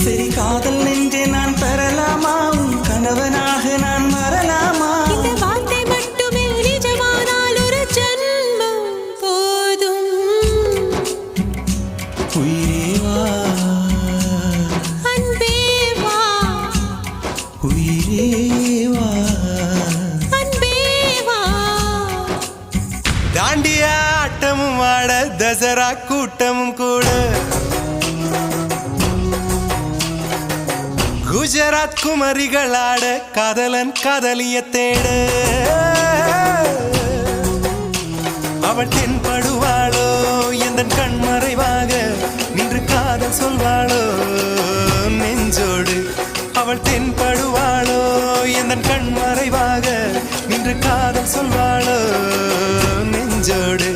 சரி காதல் நெஞ்சே நான் பெறலாமா உன் கணவனாக நான் வரலாமா இந்த வார்த்தை மட்டுமே நிஜமானால் ஒரு ஜன்மம் போதும் உயிரே வா அன்பே வா உயிரே வா அன்பே வா தாண்டிய ஆட்டமும் ஆட தசரா கூட்டமும் கூட குஜராத் குமரிகள் ஆட காதலன் காதலிய தேட அவள் தென்படுவாளோ எந்த கண்மறைவாக நின்று காதல் சொல்வாளோ நெஞ்சோடு அவள் தென்படுவாளோ எந்த கண்மறைவாக நின்று காதல் சொல்வாளோ நெஞ்சோடு